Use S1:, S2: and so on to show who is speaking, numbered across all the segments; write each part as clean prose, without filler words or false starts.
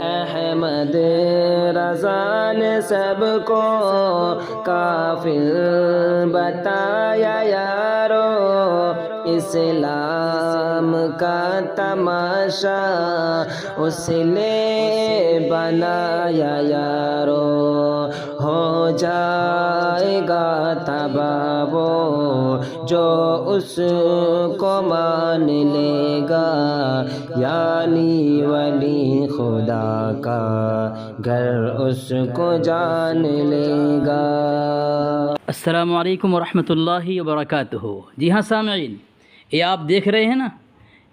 S1: احمد رضا نے سب کو کافر بتایا یارو، اسلام کا تماشا اس نے بنایا یارو، ہو جائے گا تباہ وہ جو اس کو مان لے گا، یعنی ولی خدا کا گھر اس کو جان لے گا۔
S2: السلام علیکم ورحمۃ اللہ وبرکاتہ۔ جی ہاں سامعین، یہ آپ دیکھ رہے ہیں نا،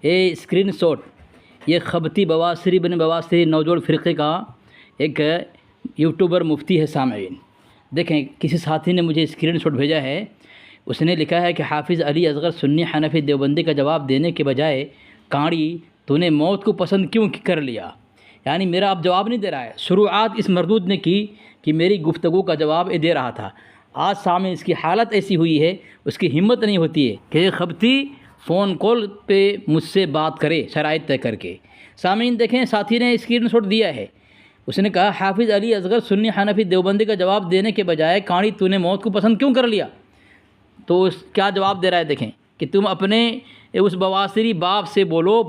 S2: یہ اسکرین شاٹ، یہ خبتی بواسری بن بواسری نوجوڑ فرقے کا ایک یوٹیوبر مفتی ہے۔ سامعین دیکھیں، کسی ساتھی نے مجھے اسکرین شاٹ بھیجا ہے، اس نے لکھا ہے کہ حافظ علی اصغر سنی حنفی دیوبندی کا جواب دینے کے بجائے کاڑی تو نے موت کو پسند کیوں کر لیا؟ یعنی میرا اب جواب نہیں دے رہا ہے، شروعات اس مردود نے کی کہ میری گفتگو کا جواب دے رہا تھا۔ آج سامنے اس کی حالت ایسی ہوئی ہے، اس کی ہمت نہیں ہوتی ہے کہ یہ خبتی فون کال پہ مجھ سے بات کرے شرائط طے کر کے۔ سامعین دیکھیں، ساتھی نے اسکرین شاٹ دیا ہے، اس نے کہا حافظ علی اصغر سنی حنفی دیوبندی کا جواب دینے کے بجائے کاڑی تو نے موت کو پسند کیوں کر لیا؟ تو اس کیا جواب دے رہا ہے، دیکھیں کہ تم اپنے اس بواسری باپ سے بولو،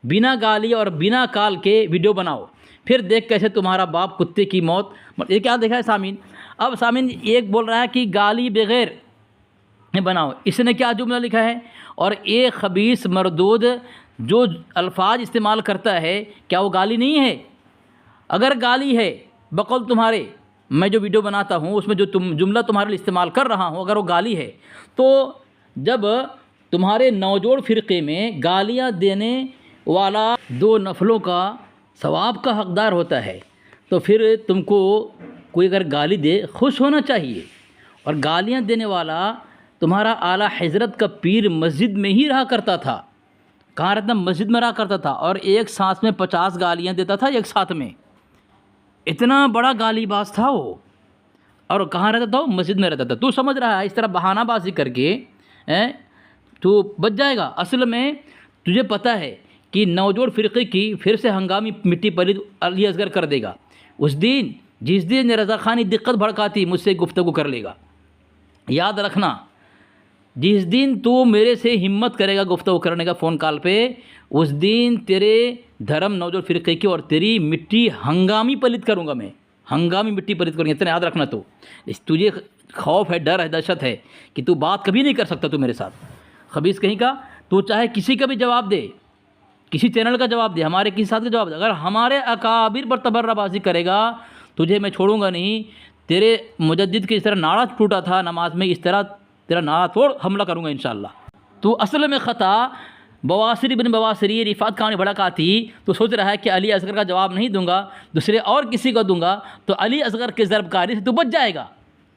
S2: بنا گالی اور بنا کال کے ویڈیو بناؤ، پھر دیکھ کیسے تمہارا باپ کتے کی موت۔ یہ کیا دیکھا ہے سامعین؟ اب سامعین ایک بول رہا ہے کہ گالی بغیر بناؤ، اس نے کیا جملہ لکھا ہے؟ اور ایک خبیث مردود جو الفاظ استعمال کرتا ہے، کیا وہ گالی نہیں ہے؟ اگر گالی ہے بقول تمہارے، میں جو ویڈیو بناتا ہوں اس میں جو جملہ تمہارے لیے استعمال کر رہا ہوں، اگر وہ گالی ہے، تو جب تمہارے نوجوڑ فرقے میں گالیاں دینے والا دو نفلوں کا ثواب کا حقدار ہوتا ہے، تو پھر تم کو کوئی اگر گالی دے خوش ہونا چاہیے۔ اور گالیاں دینے والا تمہارا اعلیٰ حضرت کا پیر مسجد میں ہی رہا کرتا تھا، کہاں رہتا؟ مسجد میں رہا کرتا تھا، اور ایک سانس میں 50 گالیاں دیتا تھا ایک ساتھ میں، اتنا بڑا گالی باز تھا وہ۔ اور کہاں رہتا تھا؟ مسجد میں رہتا تھا۔ تو سمجھ رہا ہے اس طرح بہانہ بازی کر کے تو بچ جائے گا؟ اصل میں تجھے پتہ ہے کہ نوجوڑ فرقے کی پھر سے ہنگامی مٹی پلید علی اصغر کر دے گا۔ اس دن جس دن رضا خانی دقت بھڑکاتی مجھ سے گفتگو کر لے گا، یاد رکھنا، جس دن تو میرے سے ہمت کرے گا گفتگو کرنے کا فون کال پہ، اس دن تیرے دھرم نوجوڑ فرقے کی اور تیری مٹی ہنگامی پلید کروں گا میں، ہنگامی مٹی پلید کروں گا، اتنا یاد رکھنا۔ تو تجھے خوف ہے، ڈر ہے، دہشت ہے کہ تو بات کبھی نہیں کر سکتا تو میرے ساتھ، خبیث کہیں کا۔ تو چاہے کسی کا بھی جواب دے، کسی چینل کا جواب دے، ہمارے کسی ساتھ کا جواب دے، اگر ہمارے اکابر پر تبرہ بازی کرے گا تجھے میں چھوڑوں گا نہیں۔ تیرے مجدد کے اس طرح نعرہ ٹوٹا تھا نماز میں، اس طرح تیرا نعرہ توڑ حملہ کروں گا انشاءاللہ۔ تو اصل میں خطا بواسری بن بواسری رفعت خانی بھڑکاتی تو سوچ رہا ہے کہ علی اصغر کا جواب نہیں دوں گا، دوسرے اور کسی کو دوں گا تو علی اصغر کے ضرب کاری سے تو بچ جائے گا،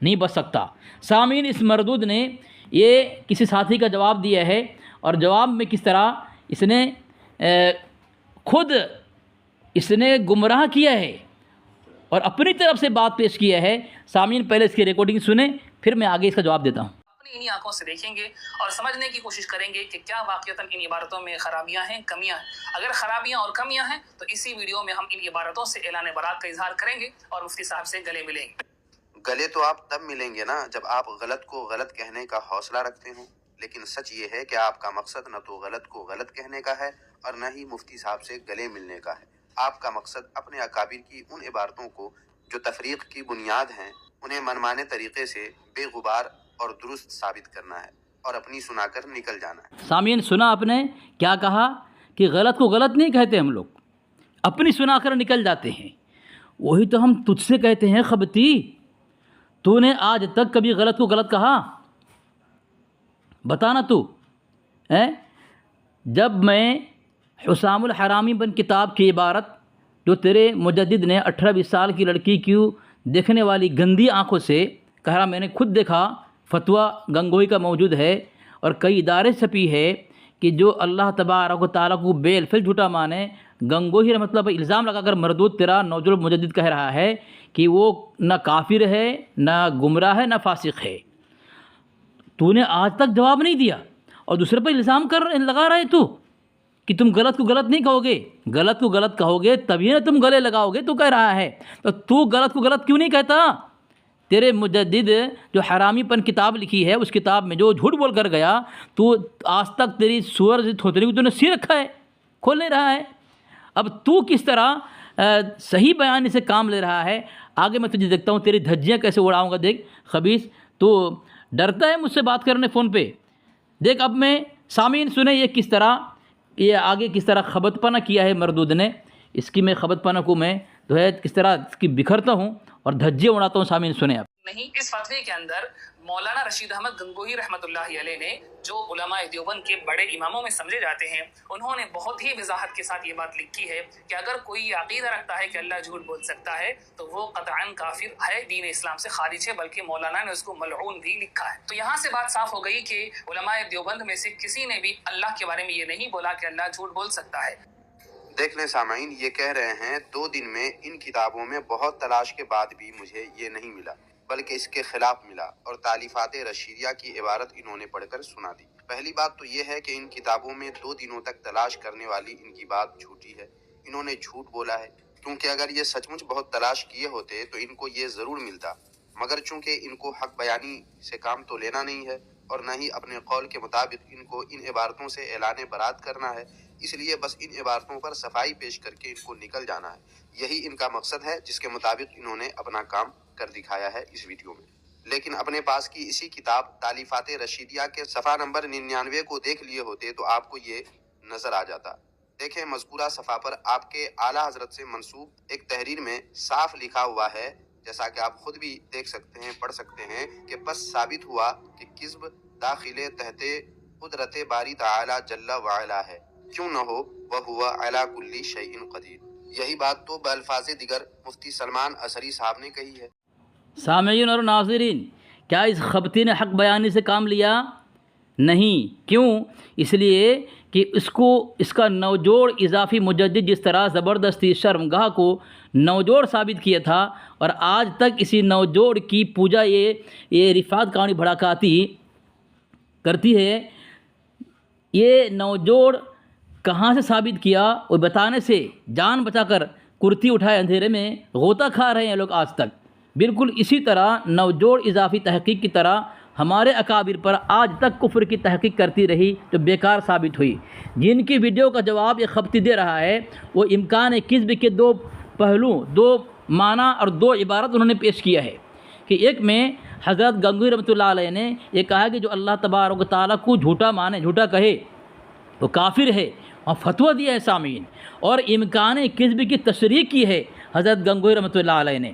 S2: نہیں بچ سکتا۔ سامعین، اس مردود نے یہ کسی ساتھی کا جواب دیا ہے، اور جواب میں کس طرح اس نے خود اس نے گمراہ کیا ہے اور اپنی طرف سے بات پیش کیا ہے۔ سامعین پہلے اس کی ریکارڈنگ سنیں، پھر میں آگے اس کا جواب دیتا ہوں۔
S3: اپنی انہی آنکھوں سے دیکھیں گے اور سمجھنے کی کوشش کریں گے کہ کیا واقعتاً ان عبارتوں میں خرابیاں ہیں، کمیاں ہیں۔ اگر خرابیاں اور کمیاں ہیں تو اسی ویڈیو میں ہم ان عبارتوں سے اعلان برات کا اظہار کریں گے اور مفتی صاحب سے گلے ملیں گے۔
S4: گلے تو آپ تب ملیں گے نا جب آپ غلط کو غلط کہنے کا حوصلہ رکھتے ہوں، لیکن سچ یہ ہے کہ آپ کا مقصد نہ تو غلط کو غلط کہنے کا ہے اور نہ ہی مفتی صاحب سے گلے ملنے کا ہے۔ آپ کا مقصد اپنے اکابر کی ان عبارتوں کو جو تفریق کی بنیاد ہیں انہیں منمانے طریقے سے بے غبار اور درست ثابت کرنا ہے اور اپنی سنا کر نکل جانا ہے۔
S2: سامعین سنا آپ نے کیا کہا کہ غلط کو غلط نہیں کہتے ہم لوگ، اپنی سنا کر نکل جاتے ہیں۔ وہی تو ہم تجھ سے کہتے ہیں خبتی، تو نے آج تک کبھی غلط کو غلط کہا؟ بتانا تو۔ جب میں حسام الحرامی بن کتاب کی عبارت جو تیرے مجدد نے 18-20 سال کی لڑکی کیوں دیکھنے والی گندی آنکھوں سے کہہ رہا، میں نے خود دیکھا، فتویٰ گنگوئی کا موجود ہے اور کئی ادارے چھپی ہے کہ جو اللہ تبارک و تعالیٰ کو بے الفل جھوٹا مانے، گنگوئی رحمۃ اللہ پر الزام لگا کر مردود تیرا نوجل مجدد کہہ رہا ہے کہ وہ نہ کافر ہے، نہ گمراہ ہے، نہ فاسق ہے۔ تو نے آج تک جواب نہیں دیا اور دوسرے پر الزام لگا رہے تو کہ تم غلط کو غلط نہیں کہو گے، غلط کو غلط کہو گے تبھی نہ تم گلے لگاؤ گے، تو کہہ رہا ہے تو غلط کو غلط کیوں نہیں کہتا؟ تیرے مجدد جو حرامی پن کتاب لکھی ہے اس کتاب میں جو جھوٹ بول کر گیا، تو آج تک تیری سور تھوتری کو تو نے سی رکھا ہے، کھول نہیں رہا ہے۔ اب تو کس طرح صحیح بیان سے کام لے رہا ہے، آگے میں تجھے دیکھتا ہوں تیری دھجیاں کیسے اڑاؤں گا۔ دیکھ خبیث، تو ڈرتا ہے مجھ سے بات کرنے فون پہ۔ دیکھ اب میں سامعین سنیں یہ کس طرح، یہ آگے کس طرح خبت پنہ کیا ہے مردود نے، اس کی میں خبت پنہ کو میں جو ہے کس طرح اس کی بکھرتا ہوں اور دھجے اڑاتا ہوں۔ سامعین سنیں آپ۔
S3: نہیں، اس فتوے کے اندر مولانا رشید احمد گنگوہی رحمۃ اللہ علیہ نے، جو علماء دیوبند کے بڑے اماموں میں سمجھے جاتے ہیں، انہوں نے بہت ہی وضاحت کے ساتھ یہ بات لکھی ہے کہ اگر کوئی یہ عقیدہ رکھتا ہے کہ اللہ جھوٹ بول سکتا ہے تو وہ قطعاً کافر ہے، دین اسلام سے خارج ہے، بلکہ مولانا نے اس کو ملعون بھی لکھا ہے۔ تو یہاں سے بات صاف ہو گئی کہ علماء دیوبند میں سے کسی نے بھی اللہ کے بارے میں یہ نہیں بولا کہ اللہ جھوٹ بول سکتا ہے۔
S4: دیکھ لیں سامعین، یہ کہہ رہے ہیں 2 دن میں ان کتابوں میں بہت تلاش کے بعد بھی مجھے یہ نہیں ملا، بلکہ اس کے خلاف ملا، اور تالیفات رشیدیہ کی عبارت انہوں نے پڑھ کر سنا دی۔ پہلی بات تو یہ ہے کہ ان کتابوں میں 2 دنوں تک تلاش کرنے والی ان کی بات جھوٹی ہے، انہوں نے جھوٹ بولا ہے، کیونکہ اگر یہ سچ مچ بہت تلاش کیے ہوتے تو ان کو یہ ضرور ملتا، مگر چونکہ ان کو حق بیانی سے کام تو لینا نہیں ہے اور نہ ہی اپنے قول کے مطابق ان کو ان عبارتوں سے اعلان برات کرنا ہے، اس لیے بس ان عبارتوں پر صفائی پیش کر کے ان کو نکل جانا ہے۔ یہی ان کا مقصد ہے جس کے مطابق انہوں نے اپنا کام کر دکھایا ہے اس ویڈیو میں۔ لیکن اپنے پاس کی اسی کتاب تالیفات رشیدیہ کے صفحہ نمبر 99 کو دیکھ لیے ہوتے تو آپ کو یہ نظر آ جاتا۔ دیکھیں، مذکورہ صفحہ پر آپ کے اعلیٰ حضرت سے منسوب ایک تحریر میں صاف لکھا ہوا ہے، جیسا کہ آپ خود بھی دیکھ سکتے ہیں، پڑھ سکتے ہیں کہ بس ثابت ہوا کہ کذب داخل تحت قدرت باری تعالی جل وعلا ہے، کیوں نہ ہو وہو علی کل شیء قدیر۔ یہی بات تو بالفاظ دیگر مفتی سلمان اثری صاحب نے کہی ہے۔
S2: سامعین اور ناظرین، کیا اس خبتی نے حق بیانی سے کام لیا؟ نہیں۔ کیوں؟ اس لیے کہ اس کا نوجوڑ اضافی مجدد جس طرح زبردستی شرمگاہ کو نوجوڑ ثابت کیا تھا، اور آج تک اسی نوجوڑ کی پوجا یہ رفعت کہانی بھڑکاتی کرتی ہے۔ یہ نوجوڑ کہاں سے ثابت کیا؟ وہ بتانے سے جان بچا کر کرتی اٹھائے اندھیرے میں غوطہ کھا رہے ہیں لوگ آج تک۔ بالکل اسی طرح نوجوڑ اضافی تحقیق کی طرح ہمارے اکابر پر آج تک کفر کی تحقیق کرتی رہی جو بیکار ثابت ہوئی۔ جن کی ویڈیو کا جواب یہ خبتی دے رہا ہے، وہ امکان کذب کے 2 پہلو، 2 معنی اور 2 عبارت انہوں نے پیش کیا ہے، کہ ایک میں حضرت گنگوہی رحمۃ اللہ علیہ نے یہ کہا کہ جو اللہ تبارک و تعالیٰ کو جھوٹا مانے، جھوٹا کہے، وہ کافر ہے، اور فتویٰ دیا ہے سامعین، اور امکان کذب کی تشریح کی ہے حضرت گنگوہی رحمۃ اللہ علیہ نے،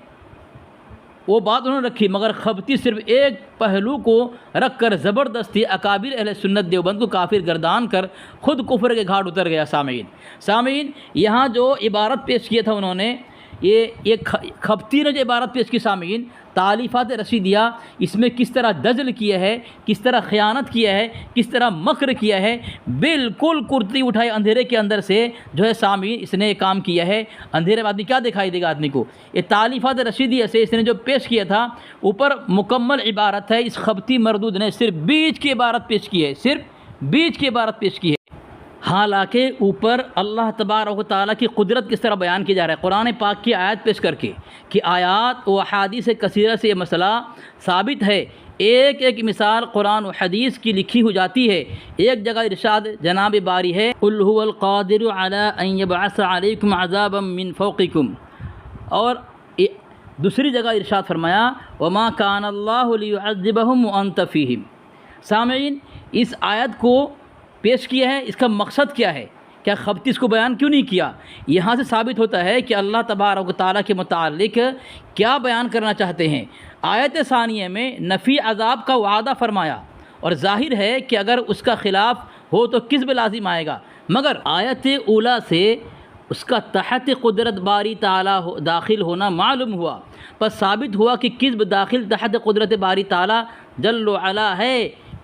S2: وہ بات انہوں نے رکھی، مگر خبتی صرف ایک پہلو کو رکھ کر زبردستی اکابر اہل سنت دیوبند کو کافر گردان کر خود کفر کے گھاٹ اتر گیا۔ سامعین یہاں جو عبارت پیش کیا تھا انہوں نے، یہ خبتی نے جو عبارت پیش کی سامعین، تالیفات رشیدیہ، اس میں کس طرح دجل کیا ہے، کس طرح خیانت کیا ہے، کس طرح مکر کیا ہے، بالکل کرتی اٹھائے اندھیرے کے اندر سے جو ہے سامعین اس نے یہ کام کیا ہے۔ اندھیرے میں آدمی کیا دکھائی دے گا آدمی کو؟ یہ تالیفات رشیدیہ سے اس نے جو پیش کیا تھا اوپر مکمل عبارت ہے، اس خبتی مردود نے صرف بیچ کی عبارت پیش کی ہے، صرف بیچ کی عبارت پیش کی ہے۔ حالانکہ اوپر اللہ تبارک و تعالیٰ کی قدرت کس طرح بیان کی جا رہا ہے قرآن پاک کی آیت پیش کر کے، کہ آیات و احادیث کثیرہ سے یہ مسئلہ ثابت ہے۔ ایک ایک مثال قرآن و حدیث کی لکھی ہو جاتی ہے۔ ایک جگہ ارشاد جناب باری ہے، قل هو القادر على ان يبعث عليكم عذابا من فوقكم، اور دوسری جگہ ارشاد فرمایا وما كان الله ليعذبهم وانت فيهم۔ سامعین اس آیت کو پیش کیا ہے، اس کا مقصد کیا ہے؟ کیا خبتی اس کو بیان کیوں نہیں کیا؟ یہاں سے ثابت ہوتا ہے کہ اللہ تبارک و تعالیٰ کے متعلق کیا بیان کرنا چاہتے ہیں۔ آیت ثانیہ میں نفی عذاب کا وعدہ فرمایا، اور ظاہر ہے کہ اگر اس کا خلاف ہو تو کذب لازم آئے گا، مگر آیت اولا سے اس کا تحت قدرت باری تعالیٰ داخل ہونا معلوم ہوا، پس ثابت ہوا کہ کذب داخل تحت قدرت باری تعالیٰ جل وعلا ہے،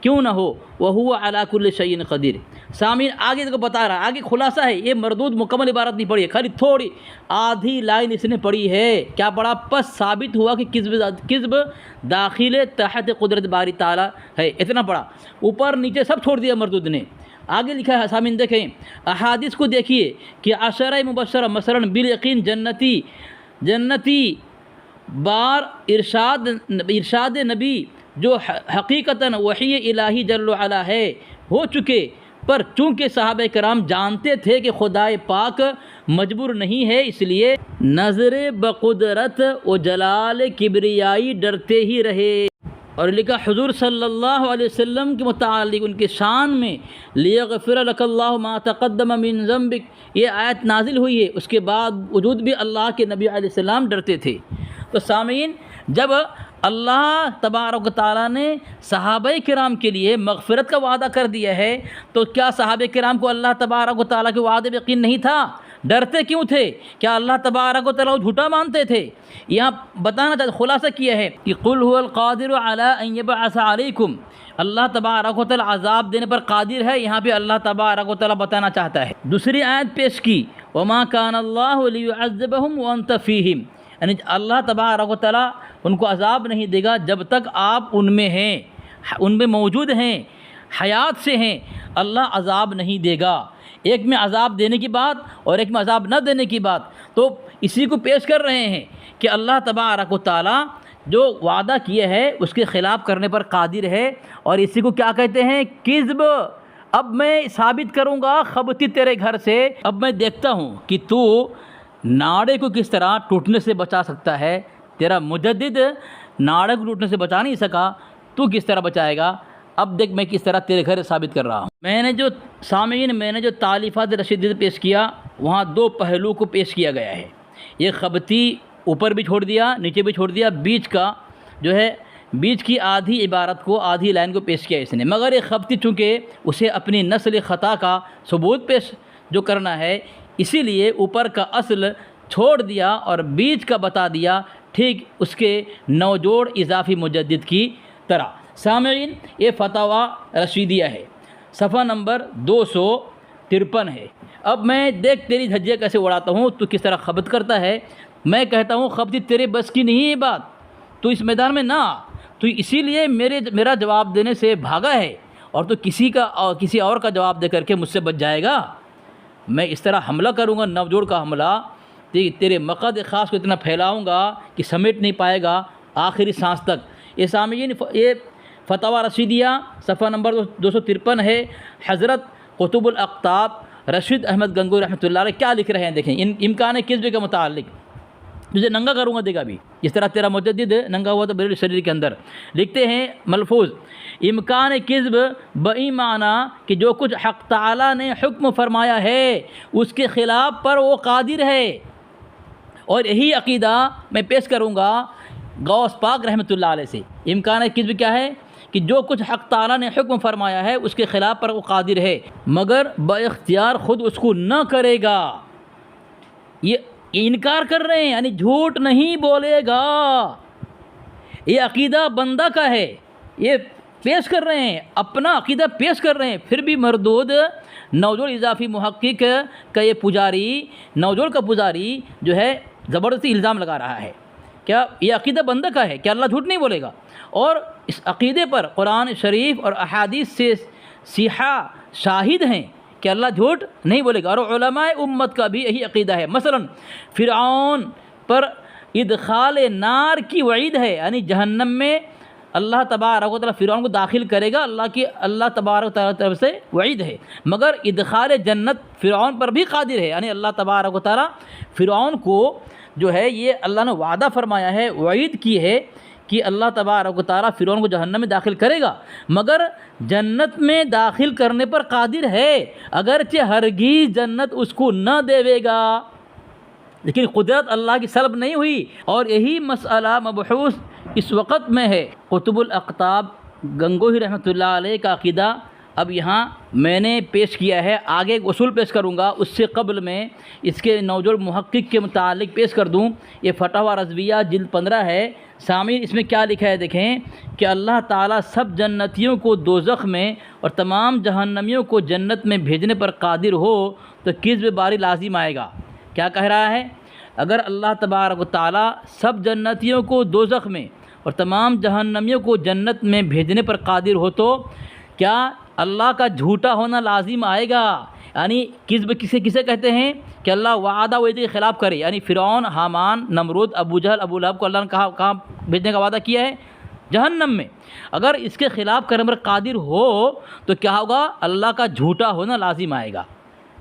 S2: کیوں نہ ہو وہو علی کل شیء قدیر۔ سامعین آگے کو بتا رہا ہے، آگے خلاصہ ہے، یہ مردود مکمل عبارت نہیں پڑھی ہے، خالی تھوڑی آدھی لائن اس نے پڑھی ہے۔ کیا پڑھا؟ پس ثابت ہوا کہ کذب داخل تحت قدرت باری تعالیٰ ہے، اتنا پڑھا، اوپر نیچے سب چھوڑ دیا مردود نے۔ آگے لکھا ہے سامعین دیکھیں احادیث کو دیکھیے کہ عشرہ مبشرہ مثلاً بالیقین جنتی بار ارشاد نبی جو حقیقتاً وحی الہی جل وعلا ہے ہو چکے، پر چونکہ صحابہ کرام جانتے تھے کہ خدائے پاک مجبور نہیں ہے، اس لیے نظر بقدرت و جلال کبریائی ڈرتے ہی رہے۔ اور لکھا حضور صلی اللہ علیہ وسلم کے متعلق ان کے شان میں لیغفر لک اللہ ما تقدم من ذنبک، یہ آیت نازل ہوئی ہے، اس کے بعد وجود بھی اللہ کے نبی علیہ السلام ڈرتے تھے۔ تو سامعین، جب اللہ تبارک و تعالیٰ نے صحابہ کرام کے لیے مغفرت کا وعدہ کر دیا ہے، تو کیا صحابہ کرام کو اللہ تبارک و تعالیٰ کے وعدے پہ یقین نہیں تھا؟ ڈرتے کیوں تھے؟ کیا اللہ تبارک و تعالیٰ کو جھوٹا مانتے تھے؟ یہاں بتانا چاہتے، خلاصہ کیا ہے کہ قل هو القادر علی ان یبعث علیکم، اللہ تبارک و تعالیٰ عذاب دینے پر قادر ہے، یہاں پہ اللہ تبارک و تعالیٰ بتانا چاہتا ہے۔ دوسری آیت پیش کی وما کان اللہ لیعذبہم وانت فیہم، یعنی اللہ تبارک و تعالیٰ ان کو عذاب نہیں دے گا جب تک آپ ان میں ہیں، ان میں موجود ہیں، حیات سے ہیں، اللہ عذاب نہیں دے گا۔ ایک میں عذاب دینے کی بات اور ایک میں عذاب نہ دینے کی بات، تو اسی کو پیش کر رہے ہیں کہ اللہ تبارک و تعالیٰ جو وعدہ کیا ہے اس کے خلاف کرنے پر قادر ہے، اور اسی کو کیا کہتے ہیں؟ کذب۔ اب میں ثابت کروں گا خبتی تیرے گھر سے، اب میں دیکھتا ہوں کہ تو ناڑے کو کس طرح ٹوٹنے سے بچا سکتا ہے، تیرا مجدد ناڑے کو ٹوٹنے سے بچا نہیں سکا، تو کس طرح بچائے گا؟ اب دیکھ میں کس طرح تیرے گھر ثابت کر رہا ہوں۔ میں نے جو تالیفات رشیدہ پیش کیا وہاں دو پہلو کو پیش کیا گیا ہے، یہ خبتی اوپر بھی چھوڑ دیا، نیچے بھی چھوڑ دیا، بیچ کا جو ہے بیچ کی آدھی عبارت کو، آدھی لائن کو پیش کیا اس نے، مگر یہ خبتی چونکہ اسے اپنی نسل خطا کا ثبوت پیش جو کرنا ہے، اسی لیے اوپر کا اصل چھوڑ دیا اور بیچ کا بتا دیا، ٹھیک اس کے نوجوڑ اضافی مجدد کی طرح۔ سامعین، یہ فتاوی رشیدیہ ہے، صفحہ نمبر 253 ہے۔ اب میں دیکھ تیری دھجیاں کیسے اڑاتا ہوں، تو کس طرح خبت کرتا ہے۔ میں کہتا ہوں خبتی تیرے بس کی نہیں ہے بات، تو اس میدان میں نہ آ، تو اسی لیے میرا جواب دینے سے بھاگا ہے، اور تو کسی اور کا جواب دے کر کے مجھ سے بچ جائے گا۔ میں اس طرح حملہ کروں گا، نوجوڑ کا حملہ، تیرے مقد خاص کو اتنا پھیلاؤں گا کہ سمیٹ نہیں پائے گا آخری سانس تک۔ یہ سامعین، یہ فتاوی رشیدیہ صفحہ نمبر 253 ہے۔ حضرت قطب الاقطاب رشید احمد گنگوئی رحمۃ اللہ علیہ کیا لکھ رہے ہیں دیکھیں، امکان کذب کے متعلق۔ تجھے ننگا کروں گا دیکھا بھی، جس طرح تیرا مجدد ننگا ہوا تو بریل شریر کے اندر۔ لکھتے ہیں ملفوظ امکان کذب بئی معنی کہ جو کچھ حق تعالیٰ نے حکم فرمایا ہے اس کے خلاف پر وہ قادر ہے، اور یہی عقیدہ میں پیش کروں گا غوث پاک رحمۃ اللہ علیہ سے۔ امکان کذب کیا ہے؟ کہ جو کچھ حق تعالیٰ نے حکم فرمایا ہے اس کے خلاف پر وہ قادر ہے، مگر با اختیار خود اس کو نہ کرے گا۔ یہ انکار کر رہے ہیں، یعنی جھوٹ نہیں بولے گا، یہ عقیدہ بندہ کا ہے، یہ پیش کر رہے ہیں، اپنا عقیدہ پیش کر رہے ہیں، پھر بھی مردود نوجوڑ اضافی محقق کا یہ پجاری، نوجوڑ کا پجاری جو ہے زبردستی الزام لگا رہا ہے۔ کیا یہ عقیدہ بندہ کا ہے کہ اللہ جھوٹ نہیں بولے گا؟ اور اس عقیدے پر قرآن شریف اور احادیث سے صحیحہ شاہد ہیں کہ اللہ جھوٹ نہیں بولے گا، اور علماء امت کا بھی یہی عقیدہ ہے۔ مثلا فرعون پر ادخال نار کی وعید ہے، یعنی جہنم میں اللہ تبارک و تعالیٰ فرعون کو داخل کرے گا، اللہ تبارک و تعالیٰ طرف سے وعید ہے، مگر ادخال جنت فرعون پر بھی قادر ہے، یعنی اللہ تبارک و تعالیٰ فرعون کو جو ہے یہ اللہ نے وعدہ فرمایا ہے، وعید کی ہے کہ اللہ تبارک و تعالیٰ فرعون کو جہنم میں داخل کرے گا، مگر جنت میں داخل کرنے پر قادر ہے، اگرچہ ہرگز جنت اس کو نہ دے گا، لیکن قدرت اللہ کی سلب نہیں ہوئی۔ اور یہی مسئلہ مبحوث اس وقت میں ہے۔ قطب الاقطاب گنگوہی رحمۃ اللہ علیہ کا عقیدہ اب یہاں میں نے پیش کیا ہے، آگے ایک اصول پیش کروں گا، اس سے قبل میں اس کے نوجوڑ محقق کے متعلق پیش کر دوں۔ یہ فتاوی رضویہ جلد 15 ہے۔ سامعین، اس میں کیا لکھا ہے دیکھیں کہ اللہ تعالیٰ سب جنتیوں کو دوزخ میں اور تمام جہنمیوں کو جنت میں بھیجنے پر قادر ہو تو کذب باری لازم آئے گا۔ کیا کہہ رہا ہے؟ اگر اللہ تبارک و تعالیٰ سب جنتیوں کو دوزخ میں اور تمام جہنمیوں کو جنت میں بھیجنے پر قادر ہو تو کیا اللہ کا جھوٹا ہونا لازم آئے گا. یعنی کذب کسے کہتے ہیں کہ اللہ وعدہ وعدے کے خلاف کرے. یعنی فرعون، حامان، نمرود، ابو جہل، ابو لہب کو اللہ نے کہاں بھیجنے کا وعدہ کیا ہے؟ جہنم میں. اگر اس کے خلاف کرنے پر قادر ہو تو کیا ہوگا؟ اللہ کا جھوٹا ہونا لازم آئے گا.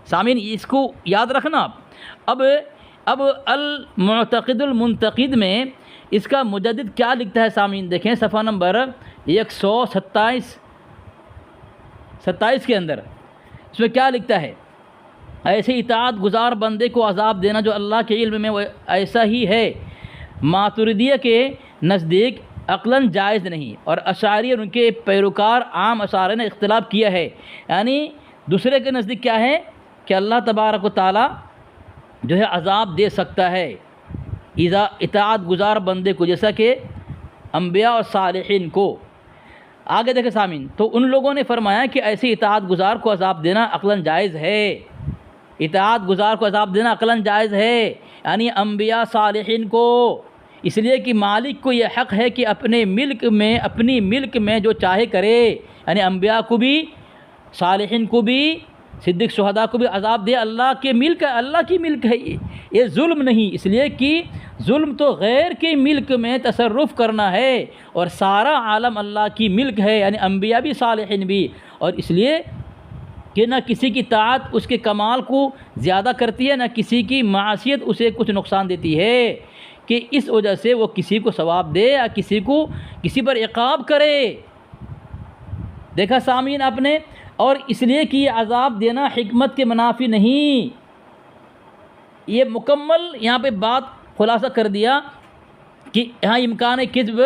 S2: سامعین اس کو یاد رکھنا. اب المعتقد المنتقد میں اس کا مجدد کیا لکھتا ہے؟ سامعین دیکھیں صفحہ نمبر 127 کے اندر اس میں کیا لکھتا ہے؟ ایسے اطاعت گزار بندے کو عذاب دینا جو اللہ کے علم میں وہ ایسا ہی ہے. ماتریدیہ کے نزدیک عقلاً جائز نہیں، اور اشعری اور ان کے پیروکار عام اشاعرہ نے اختلاف کیا ہے. یعنی دوسرے کے نزدیک کیا ہے کہ اللہ تبارک و تعالیٰ جو ہے عذاب دے سکتا ہے اطاعت گزار بندے کو، جیسا کہ انبیاء اور صالحین کو. آگے دیکھیں سامعین، تو ان لوگوں نے فرمایا کہ ایسے اطاعت گزار کو عذاب دینا عقلاً جائز ہے. اطاعت گزار کو عذاب دینا عقلاً جائز ہے، یعنی انبیاء صالحین کو، اس لیے کہ مالک کو یہ حق ہے کہ اپنی ملک میں جو چاہے کرے. یعنی انبیاء کو بھی، صالحین کو بھی، صدیق شہداء کو بھی عذاب دے. اللہ کی ملک ہے، یہ ظلم نہیں. اس لیے کہ ظلم تو غیر کی ملک میں تصرف کرنا ہے، اور سارا عالم اللہ کی ملک ہے، یعنی انبیاء بھی صالحین بھی. اور اس لیے کہ نہ کسی کی طاعت اس کے کمال کو زیادہ کرتی ہے، نہ کسی کی معصیت اسے کچھ نقصان دیتی ہے، کہ اس وجہ سے وہ کسی کو ثواب دے یا کسی پر عقاب کرے. دیکھا سامعین آپ نے. اور اس لیے کہ یہ عذاب دینا حکمت کے منافی نہیں. یہ مکمل یہاں پہ بات خلاصہ کر دیا کہ یہاں امکان کذب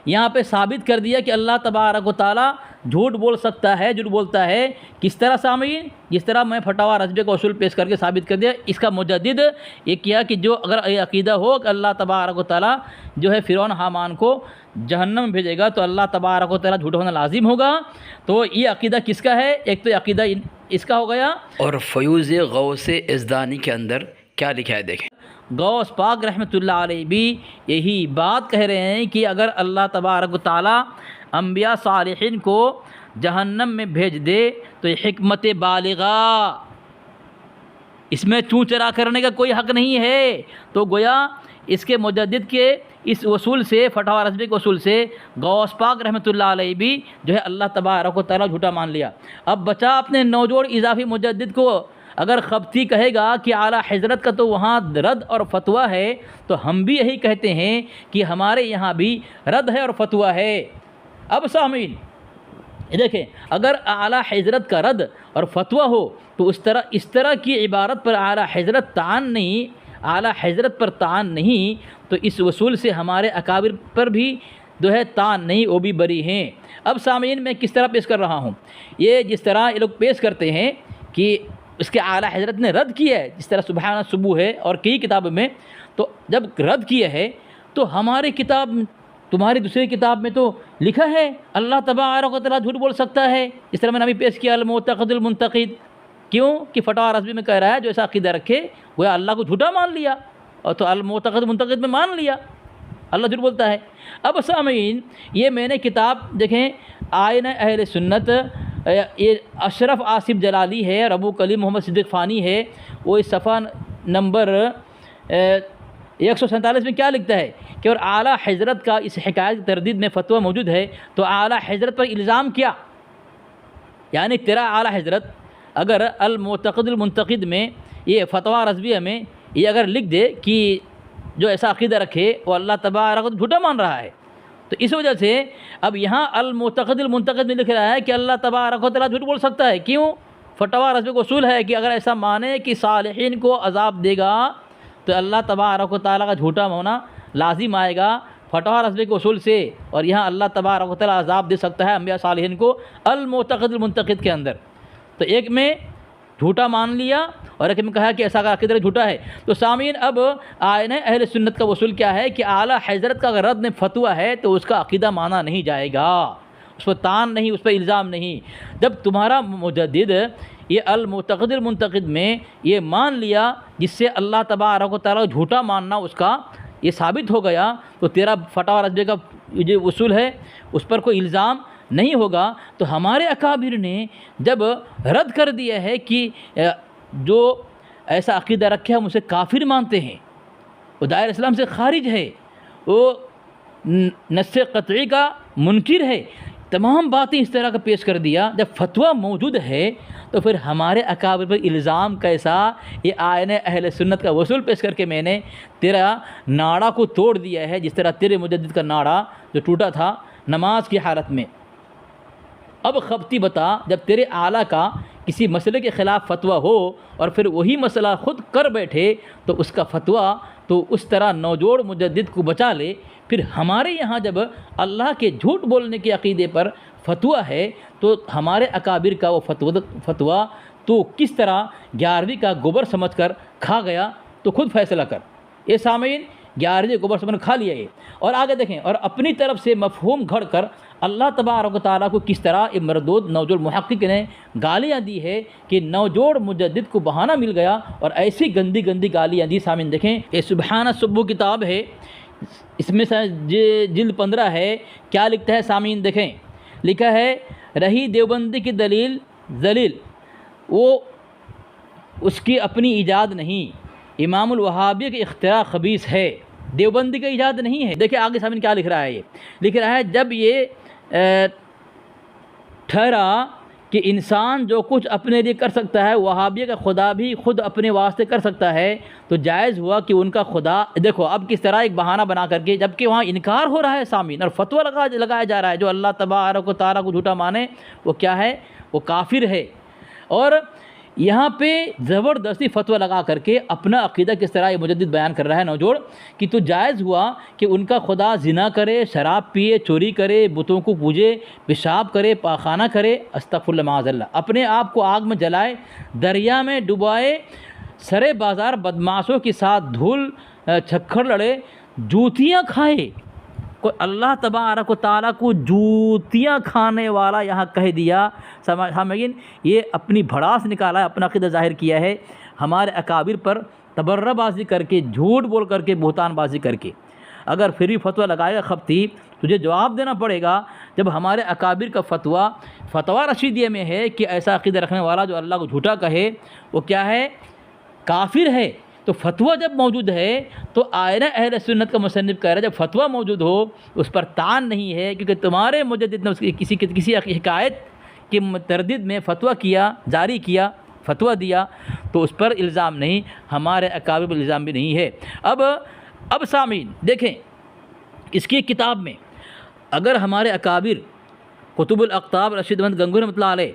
S2: یہاں پہ ثابت کر دیا کہ اللہ تبارک و تعالیٰ جھوٹ بول سکتا ہے، جھوٹ بولتا ہے. کس طرح سامعین؟ جس طرح میں فتاوی رضویہ کا اصول پیش کر کے ثابت کر دیا. اس کا مجدد یہ کیا کہ جو اگر یہ عقیدہ ہو کہ اللہ تبارک و تعالیٰ جو ہے فرعون حامان کو جہنم میں بھیجے گا تو اللہ تبارک و تعالیٰ جھوٹا ہونا لازم ہوگا. تو یہ عقیدہ کس کا ہے؟ ایک تو عقیدہ اس کا ہو گیا.
S5: اور فیوز غوث یزدانی کے اندر کیا لکھا ہے دیکھیں.
S2: غوث پاک رحمۃ اللہ علیہ بھی یہی بات کہہ رہے ہیں کہ اگر اللہ تبارک و تعالیٰ انبیاء صالحین کو جہنم میں بھیج دے تو یہ حکمت بالغہ، اس میں چوں چرا کرنے کا کوئی حق نہیں ہے. تو گویا اس کے مجدد کے اس اصول سے، فتاوی رضویہ کے اصول سے، غوث پاک رحمۃ اللہ علیہ بھی جو ہے اللہ تبارک و تعالیٰ جھوٹا مان لیا. اب بچا اپنے نوجوڑ اضافی مجدد کو. اگر خبتی کہے گا کہ اعلیٰ حضرت کا تو وہاں رد اور فتویٰ ہے، تو ہم بھی یہی کہتے ہیں کہ ہمارے یہاں بھی رد ہے اور فتویٰ ہے. اب سامعین دیکھیں، اگر اعلیٰ حضرت کا رد اور فتویٰ ہو تو اس طرح کی عبارت پر اعلیٰ حضرت پر طعن نہیں، تو اس اصول سے ہمارے اکابر پر بھی جو ہے طعن نہیں، وہ بھی بری ہیں. اب سامعین میں کس طرح پیش کر رہا ہوں، یہ جس طرح یہ لوگ پیش کرتے ہیں کہ اس کے اعلیٰ حضرت نے رد کیا ہے، جس طرح سبحانہ سبو ہے اور کئی کتابوں میں، تو جب رد کیا ہے تو ہماری کتاب، تمہاری دوسری کتاب میں تو لکھا ہے اللہ تبارک و تعالیٰ جھوٹ بول سکتا ہے. اس طرح میں نے ابھی پیش کیا المعتقد المنتقد. کیوں کہ فتاوی رضویہ میں کہہ رہا ہے جو ایسا عقیدہ رکھے وہ اللہ کو جھوٹا مان لیا، اور تو المعتقد منتقد میں مان لیا اللہ جھوٹ بولتا ہے. اب سامعین یہ میں نے کتاب دیکھیں، آئینہ اہل سنت، یہ اشرف آصف جلالی ہے اور ابو کلیم محمد صدیق فانی ہے. وہ اس صفحہ نمبر 147 میں کیا لکھتا ہے کہ اور اعلیٰ حضرت کا اس حکایت کی تردید میں فتویٰ موجود ہے، تو اعلیٰ حضرت پر الزام کیا؟ یعنی تیرا اعلیٰ حضرت اگر المعتقد المنتقد میں، یہ فتویٰ رضویہ میں یہ اگر لکھ دے کہ جو ایسا عقیدہ رکھے وہ اللہ تبارک و تعالیٰ جھوٹا مان رہا ہے، تو اس وجہ سے اب یہاں المعتقد المنتقد میں لکھ رہا ہے کہ اللہ تبارک و تعالیٰ جھوٹ بول سکتا ہے. کیوں؟ فتاوی رضویہ کا اصول ہے کہ اگر ایسا مانے کہ صالحین کو عذاب دے گا تو اللہ تبارک و تعالیٰ کا جھوٹا ہونا لازم آئے گا فتاوی رضویہ کے اصول سے. اور یہاں اللہ تبارک و تعالیٰ عذاب دے سکتا ہے انبیاء صالحین کو المعتقد المنتقد کے اندر. تو ایک میں جھوٹا مان لیا اور ایک میں کہا کہ ایسا عقیدہ جھوٹا ہے. تو سامعین اب آئینہ اہل سنت کا اصول کیا ہے کہ اعلیٰ حضرت کا اگر رد میں فتویٰ ہے تو اس کا عقیدہ مانا نہیں جائے گا، اس پر طعن نہیں، اس پر الزام نہیں. جب تمہارا مجدد یہ المعتقد المنتقد میں یہ مان لیا جس سے اللہ تبارک و تعالیٰ جھوٹا ماننا اس کا یہ ثابت ہو گیا، تو تیرا فتاوی رضویہ کا جو اصول ہے اس پر کوئی الزام نہیں ہوگا تو ہمارے اکابر نے جب رد کر دیا ہے کہ جو ایسا عقیدہ رکھے ہم اسے کافر مانتے ہیں، وہ دائرہ اسلام سے خارج ہے، وہ نص قطعی کا منکر ہے، تمام باتیں اس طرح کا پیش کر دیا. جب فتویٰ موجود ہے تو پھر ہمارے اکابر پر الزام کیسا؟ یہ آئین اہل سنت کا وصول پیش کر کے میں نے تیرا ناڑا کو توڑ دیا ہے، جس طرح تیرے مجدد کا ناڑا جو ٹوٹا تھا نماز کی حالت میں. اب خبتی بتا، جب تیرے اعلیٰ کا کسی مسئلے کے خلاف فتویٰ ہو اور پھر وہی مسئلہ خود کر بیٹھے تو اس کا فتویٰ تو اس طرح نوجوڑ مجدد کو بچا لے. پھر ہمارے یہاں جب اللہ کے جھوٹ بولنے کے عقیدے پر فتویٰ ہے تو ہمارے اکابر کا وہ فتویٰ تو کس طرح 11ویں کا گوبر سمجھ کر کھا گیا تو خود فیصلہ کر. یہ سامعین 11ویں گوبر سمجھ کھا لیا یہ. اور آگے دیکھیں، اور اپنی طرف سے مفہوم گھڑ کر اللہ تبارک و تعالیٰ کو کس طرح یہ مردود نوجوڑ محقق نے گالیاں دی ہے کہ نوجوڑ مجدد کو بہانہ مل گیا اور ایسی گندی گندی گالیاں دی. سامعین دیکھیں، یہ سبحانہ سبو کتاب ہے، اس میں جلد 15 ہے. کیا لکھتا ہے سامعین دیکھیں، لکھا ہے رہی دیوبندی کی دلیل ذلیل، وہ اس کی اپنی ایجاد نہیں، امام الوہابیہ کے اختراع خبیث ہے، دیوبندی کا ایجاد نہیں ہے. دیکھیں آگے سامعین کیا لکھ رہا ہے، یہ لکھ رہا ہے جب یہ ٹھہرا کہ انسان جو کچھ اپنے لیے کر سکتا ہے وہابیہ کا خدا بھی خود اپنے واسطے کر سکتا ہے تو جائز ہوا کہ ان کا خدا. دیکھو اب کس طرح ایک بہانہ بنا کر کے، جبکہ وہاں انکار ہو رہا ہے سامعین اور فتویٰ لگایا جا رہا ہے جو اللہ تبارک و تعالیٰ کو جھوٹا مانے وہ کیا ہے؟ وہ کافر ہے. اور یہاں پہ زبردستی فتویٰ لگا کر کے اپنا عقیدہ کس طرح یہ مجدد بیان کر رہا ہے نوجوڑ کہ تو جائز ہوا کہ ان کا خدا زنا کرے، شراب پیے، چوری کرے، بتوں کو پوجے، پیشاب کرے، پاخانہ کرے، استغفر اللہ معاذ اللہ، اپنے آپ کو آگ میں جلائے، دریا میں ڈبوائے، سرے بازار بدمعاشوں کے ساتھ دھول چھکڑ لڑے، جوتیاں کھائے. کوئی اللہ تبارک و تعالیٰ کو جوتیاں کھانے والا یہاں کہہ دیا. سامعین یہ اپنی بھڑاس نکالا ہے، اپنا عقیدہ ظاہر کیا ہے ہمارے اکابر پر تبرہ بازی کر کے، جھوٹ بول کر کے، بہتان بازی کر کے. اگر پھر بھی فتویٰ لگائے گا خبتی تجھے جواب دینا پڑے گا. جب ہمارے اکابر کا فتویٰ رشیدیہ میں ہے کہ ایسا عقیدہ رکھنے والا جو اللہ کو جھوٹا کہے وہ کیا ہے؟ کافر ہے. تو فتویٰ جب موجود ہے تو آئین اہل سنت کا مصنف کہہ رہا ہے جب فتویٰ موجود ہو اس پر تان نہیں ہے، کیونکہ تمہارے مجدد نے کسی حکایت کے تردید میں فتویٰ کیا، جاری کیا، فتویٰ دیا تو اس پر الزام نہیں، ہمارے اکابر پر الزام بھی نہیں ہے. اب سامعین دیکھیں اس کی کتاب میں اگر ہمارے اکابر قطب الاقطاب رشید احمد گنگوہی رحمۃ اللہ علیہ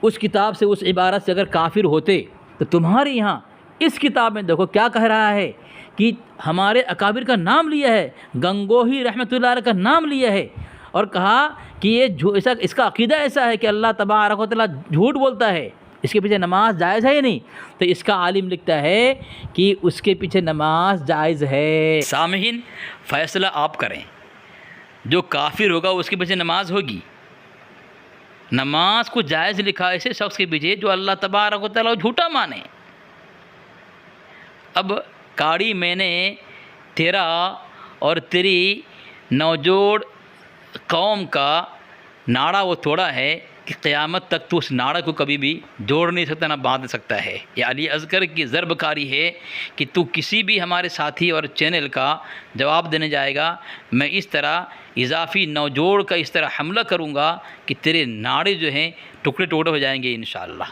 S2: اس کتاب سے، اس عبارت سے اگر کافر ہوتے تو تمہارے یہاں اس کتاب میں دیکھو کیا کہہ رہا ہے کہ ہمارے اکابر کا نام لیا ہے، گنگوہی رحمۃ اللہ علیہ کا نام لیا ہے اور کہا کہ یہ اس کا عقیدہ ایسا ہے کہ اللہ تبارک و تعالیٰ جھوٹ بولتا ہے، اس کے پیچھے نماز جائز ہے یا نہیں؟ تو اس کا عالم لکھتا ہے کہ اس کے پیچھے نماز جائز ہے.
S5: سامعین فیصلہ آپ کریں، جو کافر ہوگا اس کے پیچھے نماز ہوگی. نماز کو جائز لکھا ایسے شخص کے پیچھے جو اللہ تبارک و تعالیٰ جھوٹا مانے. اب کاڑی میں نے تیرا اور تیری نوجوڑ قوم کا ناڑا وہ توڑا ہے کہ قیامت تک تو اس ناڑا کو کبھی بھی جوڑ نہیں سکتا، نہ باندھ سکتا ہے. یہ علی اصغر کی ضرب کاری ہے کہ تو کسی بھی ہمارے ساتھی اور چینل کا جواب دینے جائے گا میں اس طرح اضافی نوجوڑ کا اس طرح حملہ کروں گا کہ تیرے ناڑے جو ہیں ٹکڑے ٹکڑے ہو جائیں گے انشاءاللہ.